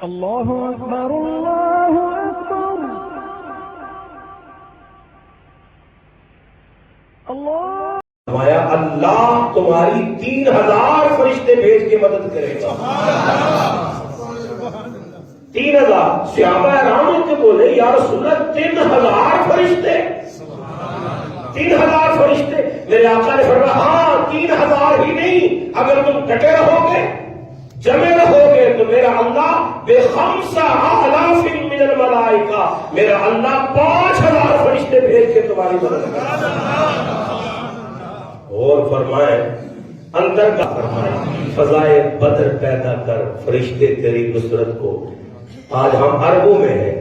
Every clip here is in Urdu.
اللہ اکبر اللہ اکبر اللہ. فرمایا اللہ تمہاری 3000 فرشتے بھیج کے مدد کرے گا. 3000 صحابہ کرام کے بولے یا رسول اللہ 3000 فرشتے 3000 فرشتے. میرے آقا نے فرمایا ہاں 3000 ہی نہیں، اگر تم ڈٹے رہو گے جمے رہو گے تو میرا اللہ بے 5000 من الملائکہ، میرا اللہ 5000 فرشتے بھیج کے تمہاری مدد کرے گا. اور فرمائے اندر کا فرمائے فضائے بدر پیدا کر فرشتے تیری نصرت کو. آج ہم اربوں میں ہیں،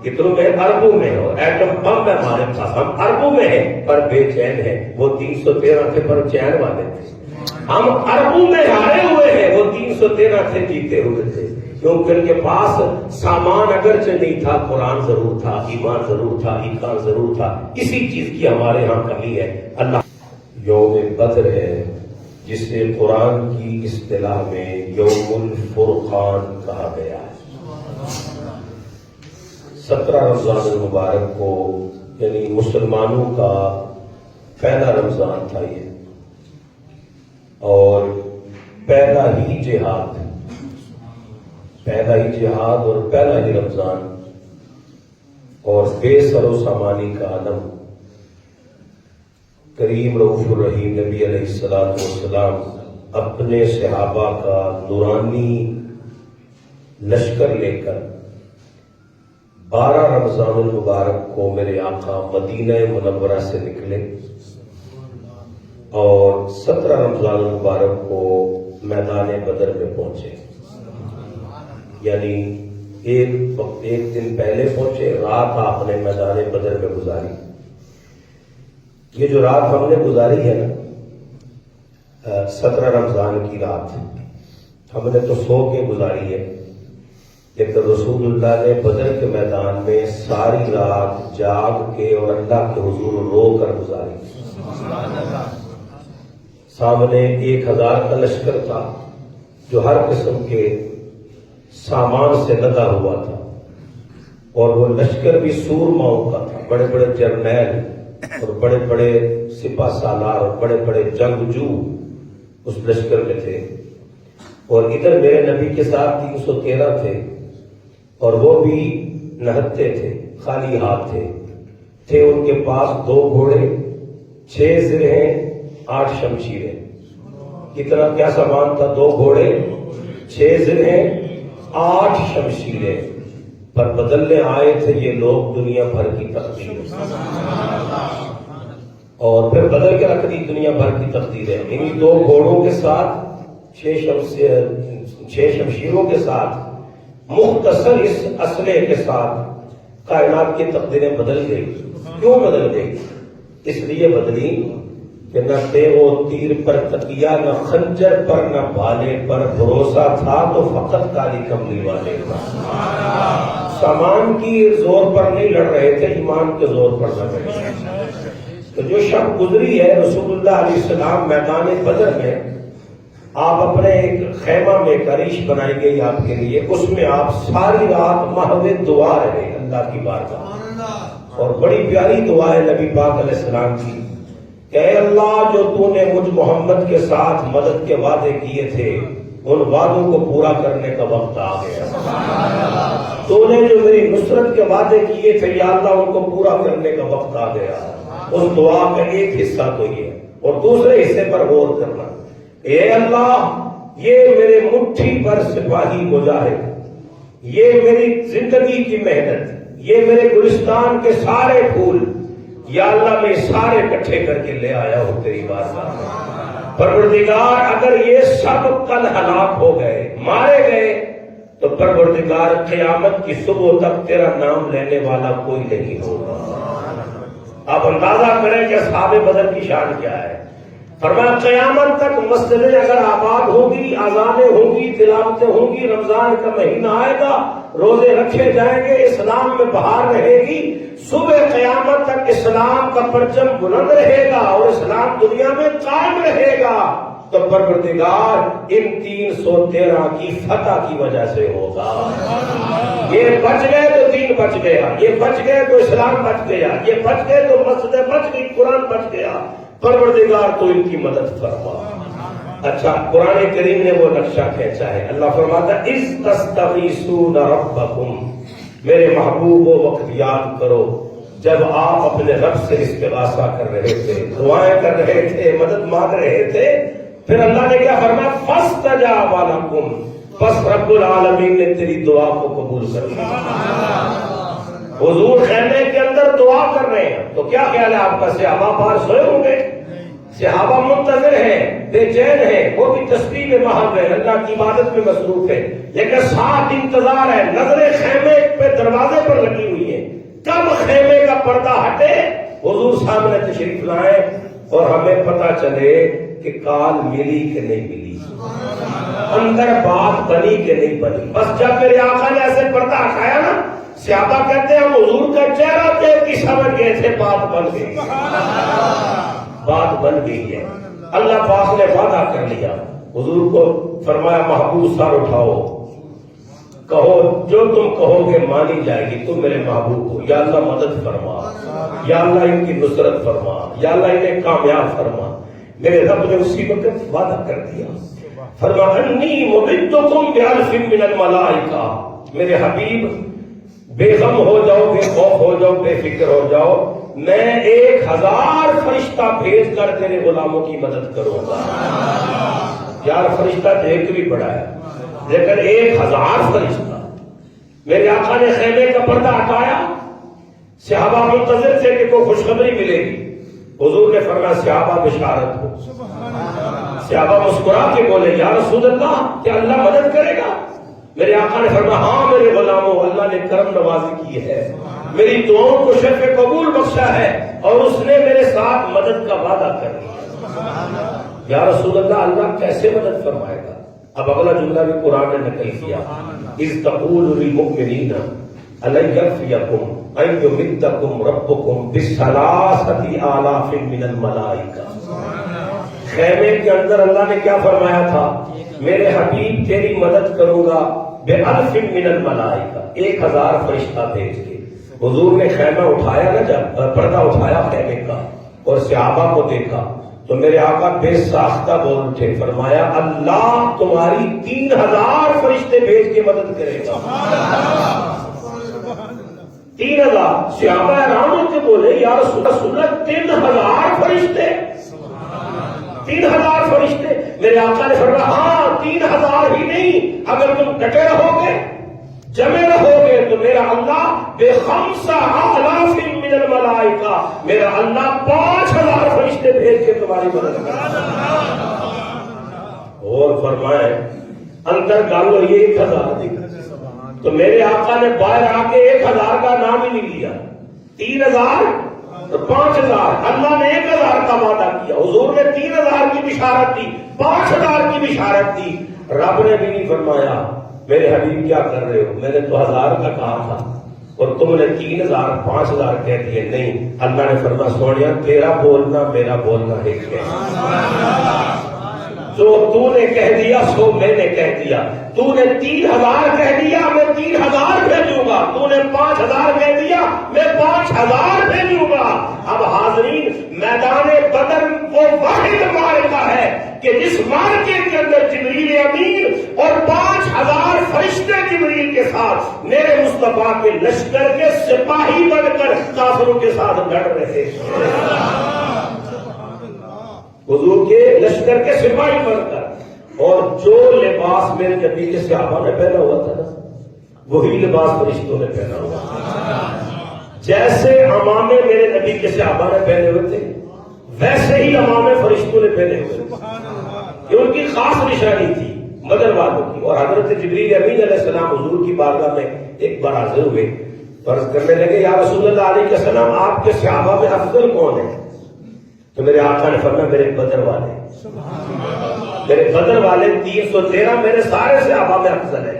کتنوں میں اربوں میں ہو، ایٹم بم ہے ہمارے پاس، ہم اربوں میں ہیں پر بے چین ہیں. وہ 313 تھے پر چین والے تھے. ہم اربوں میں ہارے ہوئے ہیں، وہ 313 تھے جیتے ہوئے تھے. کیونکہ ان کے پاس سامان اگرچہ نہیں تھا، قرآن ضرور تھا، ایمان ضرور تھا، ایقان ضرور تھا. اسی چیز کی ہمارے ہاں کمی ہے. اللہ یوم بدر ہے جسے قرآن کی اصطلاح میں یوم الفرقان کہا گیا ہے. 17 رمضان المبارک کو یعنی مسلمانوں کا پہلا رمضان تھا یہ، اور پہلا ہی جہاد اور پہلا ہی رمضان، اور بے سر و سامانی کا عالم. کریم رؤوف الرحیم نبی علیہ الصلوۃ والسلام اپنے صحابہ کا نورانی لشکر لے کر 12 رمضان المبارک کو میرے آقا مدینہ منورہ سے نکلے، اور 17 رمضان المبارک کو میدان بدر میں پہنچے. یعنی ایک دن پہلے پہنچے، رات آپ نے میدان بدر میں گزاری. یہ جو رات ہم نے گزاری ہے نا 17 رمضان کی رات، ہم نے تو سو کے گزاری ہے، لیکن رسول اللہ نے بدر کے میدان میں ساری رات جاگ کے اور اللہ کے حضور رو کر گزاری. سامنے 1000 کا لشکر تھا جو ہر قسم کے سامان سے لدا ہوا تھا، اور وہ لشکر بھی سورماؤں کا تھا. بڑے بڑے جرنیل اور بڑے بڑے سپہ سالار اور بڑے بڑے جنگجو اس لشکر میں تھے. اور ادھر میرے نبی کے ساتھ 313 تھے، اور وہ بھی نہتے تھے، خالی ہاتھ تھے. ان کے پاس 2 گھوڑے، 6 زرہیں، 8 شمشیریں. کتنا کیا سامان تھا؟ 2 گھوڑے، 6 زرہیں، 8 شمشیریں. پر بدلنے آئے تھے یہ لوگ دنیا بھر کی تقدیر، اور پھر بدل کے رکھ دی دنیا بھر کی تقدیریں. انہی 2 گھوڑوں کے ساتھ 6 شمشیروں کے ساتھ مختصر اس اسلحے کے ساتھ کائنات کی تقدیریں بدل گئی. کیوں بدل گئی؟ اس لیے بدلی کہ نہ تیغ و تیر پر تکیہ، نہ خنجر پر، نہ بھالے پر بھروسہ تھا تو فقط کالی کملی والے کا. سامان کی زور پر نہیں لڑ رہے تھے، ایمان کے زور پر لڑ رہے تھے. تو جو شب گزری ہے رسول اللہ علیہ السلام میدان بدر میں، آپ اپنے ایک خیمہ میں کریش بنائی گئی آپ کے لیے، اس میں آپ ساری رات محو دعا رہے اللہ کی بارگاہ. اور بڑی پیاری دعا ہے نبی پاک علیہ السلام کی کہ اے اللہ جو تو نے مجھ محمد کے ساتھ مدد کے وعدے کیے تھے ان وعدوں کو پورا کرنے کا وقت آ گیا. تو نے جو میری نصرت کے وعدے کیے تھے یا اللہ ان کو پورا کرنے کا وقت آ گیا. اس دعا کا ایک حصہ تو یہ، اور دوسرے حصے پر غور کرنا. اے اللہ یہ میرے مٹھی پر سپاہی مجاہد، یہ میری زندگی کی محنت، یہ میرے گلستان کے سارے پھول، یا اللہ میں سارے اکٹھے کر کے لے آیا ہوں تیری بارگاہ. پروردگار اگر یہ سب کل ہلاک ہو گئے، مارے گئے، تو پروردگار قیامت کی صبح تک تیرا نام لینے والا کوئی نہیں ہوگا. آپ اندازہ کریں کہ اصحاب بدر کی شان کیا ہے. فرمایا قیامت تک مسجدیں اگر آباد ہوگی، اذانیں ہوں گی، تلاوتیں ہوں گی، رمضان کا مہینہ آئے گا، روزے رکھے جائیں گے، اسلام میں بہار رہے گی، صبح قیامت تک اسلام کا پرچم بلند رہے گا اور اسلام دنیا میں قائم رہے گا. تو پروردگار ان 313 کی فتح کی وجہ سے ہوگا. یہ بچ گئے تو دین بچ گیا، یہ بچ گئے تو اسلام بچ گیا، یہ بچ گئے تو مسجد بچ گئی، قرآن بچ گیا. پروردگار تو ان کی مدد فرما. اچھا، قرآن کریم نے وہ نقشہ کھینچا ہے. اللہ فرماتا ہے اذ تستغیثون ربکم، میرے محبوب وہ وقت یاد کرو جب آپ اپنے رب سے استغاثہ کر رہے تھے، دعائیں کر رہے تھے، مدد مانگ رہے تھے. پھر اللہ نے کیا فرمایا؟ فاستجاب لکم، بس رب العالمین نے تیری دعا کو قبول کر لیا. حضور خیمے کے اندر دعا کر رہے ہیں تو کیا خیال ہے آپ کا؟ صحابہ باہر سوئے ہوں گے؟ صحابہ منتظر ہیں، بے چین ہیں، وہ بھی تسبیح میں محو ہے، اللہ کی عبادت میں مصروف ہے، لیکن ساتھ انتظار ہے. نظریں خیمے پہ دروازے پر لگی ہوئی ہیں، کب خیمے کا پردہ ہٹے حضور سامنے تشریف لائے اور ہمیں پتہ چلے کہ کال ملی کہ نہیں ملی، اندر بات بنی کہ نہیں بنی. بس جب میرے آقا نے ایسے پردہ ہٹایا نا، صحابہ کہتے ہیں ہم حضور کا چہرہ دیکھ کے سمجھ گئے تھے بات بن گئی، بات بن گئی ہے. اللہ پاک نے وعدہ کر لیا. حضور کو فرمایا محبوب سر اٹھاؤ، کہو جو تم کہو گے مانی جائے گی، تم میرے محبوب ہو. یا اللہ مدد فرما، یا اللہ ان کی نصرت فرما، یا اللہ انہیں کامیاب فرما. میرے رب نے اسی وقت وعدہ کر دیا. فرما انی ممدکم بألف من الملائکہ، میرے حبیب بے غم ہو جاؤ، بے خوف ہو جاؤ، بے فکر ہو جاؤ، میں 1000 فرشتہ بھیج کر تیرے غلاموں کی مدد کروں گا. یار فرشتہ دیکھ بھی بڑا ہے، لیکن 1000 فرشتہ. میرے آقا نے خیمے کا پردہ ہٹایا، صحابہ منتظر تھے کہ کوئی خوشخبری ملے گی. حضور نے فرمایا صحابہ بشارت ہو. صحابہ مسکرا کے بولے یا رسول اللہ، کیا اللہ مدد کرے گا؟ میرے آقا نے فرمایا ہاں میرے غلاموں، اللہ نے کرم نوازی کی ہے، میری دعاؤں کو شرف قبول بخشا ہے اور اس نے میرے ساتھ مدد کا وعدہ کر دیا. یا رسول اللہ، اللہ کیسے مدد فرمائے گا؟ اب اگلا جملہ بھی قرآن نے نقل کیا. اذ تقول للمؤمنین الن یکفیکم ان یمدکم ربکم بثلاثۃ آلاف من الملائکہ. خیمے کے اندر اللہ نے کیا فرمایا تھا؟ میرے حبیب تیری مدد کروں گا بألف من الملائکہ، 1000 فرشتہ بھیج کے. حضور نے خیمہ اٹھایا نا، جب پردہ اٹھایا خیمے کا اور صحابہ کو دیکھا تو میرے آقا بے ساختہ بول اٹھے، فرمایا اللہ تمہاری 3000 فرشتے بھیج کے مدد کرے گا. 3000. صحابہ حیران ہو کے بولے یا رسول اللہ 3000 فرشتے، 3000 فرشتے. میرے آقا نے فرمایا ہاں 3000 ہی نہیں، اگر تم ڈٹے رہو گے، جمے رہو گے تو میرا اللہ ب5,000 من الملائکہ، میرا اللہ 5000 فرشتے بھیج کے تمہاری مدد کرے. اور فرمائے اندر ڈالو یہ 1000 دی. تو میرے آقا نے باہر آ کے 1000 کا نام ہی نہیں لیا، 3000 تو 5000. اللہ نے 1000 کا وعدہ کیا، حضور نے 3000 کی بشارت دی، 5000 کی بشارت دی. رب نے بھی نہیں فرمایا میرے حبیب کیا کر رہے ہو، میں نے تو 1000 کا کہا تھا اور تم نے 3000 5000 کہہ دیے. نہیں، اللہ نے فرمایا سونیا تیرا بولنا میرا بولنا ایک ہے. جو تو نے کہہ دیا سو میں نے کہہ دیا. تو نے 3000 کہہ دیا میں 3000 بھیجوں گا، تو نے 5000 کہہ دیا میں 5000 بھیجوں گا. اب حاضرین، میدان بدر وہ واحد معرکہ ہے کہ جس معرکے کے اندر جبریل امین اور 5000 فرشتے جبریل کے ساتھ میرے مصطفیٰ کے لشکر کے سپاہی بن کر کافروں کے ساتھ لڑ رہے، حضور کے لشکر کے سپاہی بن کر. اور جو لباس میرے نبی کے صحابہ نے پہنا ہوا تھا نا، وہی لباس فرشتوں نے پہنا ہوا تھا. جیسے امامے میرے نبی کے صحابہ نے پہنے ہوئے تھے ویسے ہی امامے فرشتوں نے پہنے ہوئے تھے. یہ ان کی خاص نشانی تھی بدر والوں کی. اور حضرت جبریل امین علیہ السلام حضور کی بارگاہ میں ایک بار حاضر ہوئے، فرض کرنے لگے یا رسول اللہ علیہ السلام آپ کے صحابہ میں افضل کون ہے؟ تو میرے آقا نے فرمایا میرے بدر والے، میرے بدر والے 313 میرے سارے صحابہ میں افضل ہے.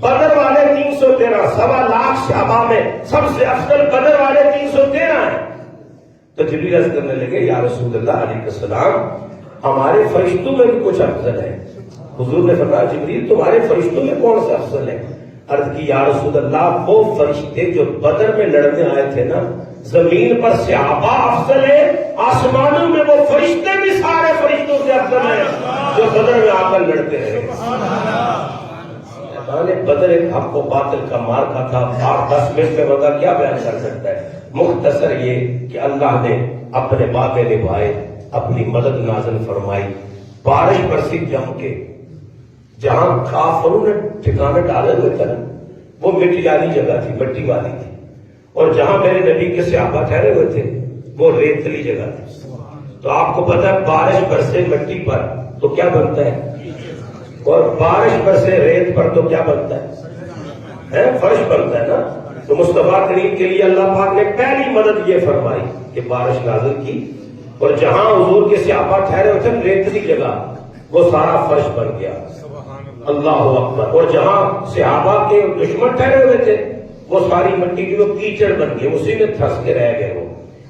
بدر والے 313، 1.25 صحابہ میں سب سے افضل بدر والے 313 ہیں. تو جبریل عرض کرنے لگے یا رسول اللہ علیہ السلام ہمارے فرشتوں میں بھی کچھ افضل ہے. حضور نے فرمایا جبریل تمہارے فرشتوں میں کون سے افضل ہیں؟ عرض کی یا رسول اللہ وہ فرشتے جو بدر میں لڑنے آئے تھے نا، زمین پر صحابہ افضل ہے، آسمانوں میں وہ فرشتے بھی سارے فرشتوں سے افضل ہیں جو بدر میں آ کر لڑتے رہے. بدر ایک حق و باطل کا مارکا تھا. 8-10 منٹ میں بندہ کیا بیان کر سکتا ہے؟ مختصر یہ کہ اللہ نے اپنے وعدے نبھائے، اپنی مدد نازل فرمائی. بارش برسی جم کے، جہاں کافروں نے ٹھکانے ڈالے ہوئے تھے وہ مٹی والی جگہ تھی، مٹی والی تھی، اور جہاں میرے نبی کے صحابہ ٹھہرے ہوئے تھے وہ ریتلی جگہ تھی. تو آپ کو پتا ہے بارش برسے مٹی پر تو کیا بنتا ہے، اور بارش برسے ریت پر تو کیا بنتا ہے، فرش بنتا ہے نا. تو مصطفیٰ کریم کے لیے اللہ پاک نے پہلی مدد یہ فرمائی کہ بارش نازل کی، اور جہاں حضور کے صحابہ ٹھہرے ہوئے تھے ریتلی جگہ وہ سارا فرش بن گیا. اللہ اکبر. اور جہاں صحابہ کے دشمن ٹھہرے ہوئے تھے وہ ساری مٹی کی وہ کیچڑ بن گئی، اسی میں پھنس کے رہ گئے. وہ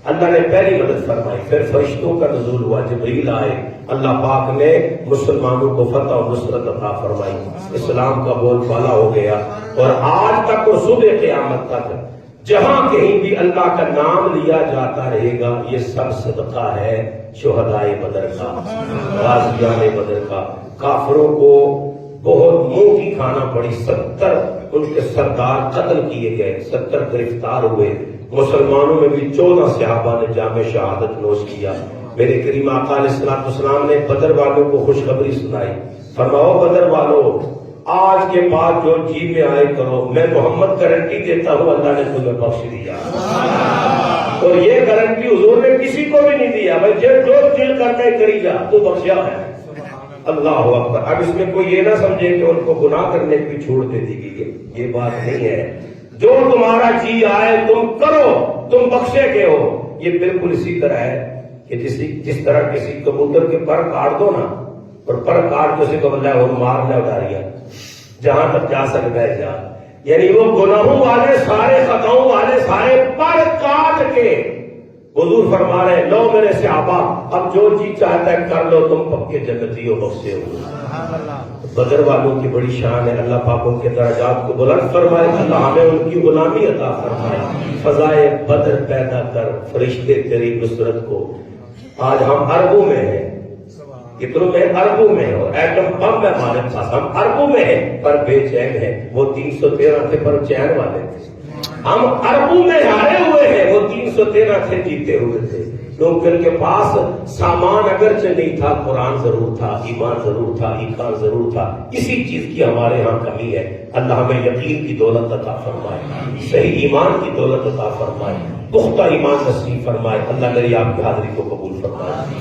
اللہ نے پہلی مدد فرمائی. پھر فرشتوں کا نزول ہوا، جبریل آئے، اللہ پاک نے مسلمانوں کو فتح و نصرت عطا فرمائی، اسلام کا بول بالا ہو گیا. اور آج تک اور صبح قیامت تک جہاں کہیں بھی اللہ کا نام لیا جاتا رہے گا یہ سب صدقہ ہے شہدائے بدر کا، غازیان بدر کا. کافروں کو بہت منہ کی کھانا پڑی، 70 ان کے سردار قتل کیے گئے، 70 گرفتار ہوئے. مسلمانوں میں بھی 14 صحابہ نے جام شہادت نوش کیا. میرے کریم آقا علیہ الصلوۃ والسلام نے بدر والوں کو خوشخبری سنائی. فرماؤ بدر والوں آج کے بعد جو جی میں آئے کرو، میں محمد گارنٹی دیتا ہوں اللہ نے تمہیں بخش دیا. اور یہ گارنٹی حضور نے کسی کو بھی نہیں دیا، بھائی جو دل کرتا ہے کری جا، تو بخشا ہے. اللہ اکبر. اب اس میں کوئی یہ نہ سمجھے کہ ان کو گناہ کرنے کی چھوڑ دے دی گئی، یہ بات نہیں ہے. جو تمہارا جی آئے تم کرو، تم بخشے کے ہو. یہ بالکل اسی طرح ہے کہ جس طرح کسی کبوتر کے پر کاٹ دو نا، اور پر کاٹ کے اسے کو بندہ اور مارنا اڈاریا جہاں تک جا سکتا ہے جا. یعنی وہ گناہوں والے سارے، خطاؤں والے سارے پر کاٹ کے حضور فرما رہے ہیں لو میرے صحابہ اب جو جی چاہتا ہے کر لو، تم پکے جنتی ہو، بخشے ہو. بدر والوں کی بڑی شان ہے. اللہ پاک ان کے درجات کو بلند فرمائے، اللہ ہمیں ان کی غلامی عطا فرمائے. فضائے بدر پیدا کر فرشتے تیری نصرت کو. آج ہم اربوں میں ہیں، کتنوں میں اربوں میں، اور ایٹم بم ہے ہمارے پاس، ہم اربوں میں ہیں پر بے چین ہیں. وہ 313 تھے پر چین والے تھے. ہم اربوں میں ہارے ہوئے ہیں، وہ 313 تھے جیتے ہوئے تھے. کیونکہ ان کے پاس سامان اگرچہ نہیں تھا، قرآن ضرور تھا، ایمان ضرور تھا، ایقان ضرور تھا. اسی چیز کی ہمارے ہاں کمی ہے. اللہ ہمیں یقین کی دولت عطا فرمائے، صحیح ایمان کی دولت عطا فرمائے، پختہ ایمان نصیب فرمائے. اللہ میری آپ کی حاضری کو قبول فرمائے.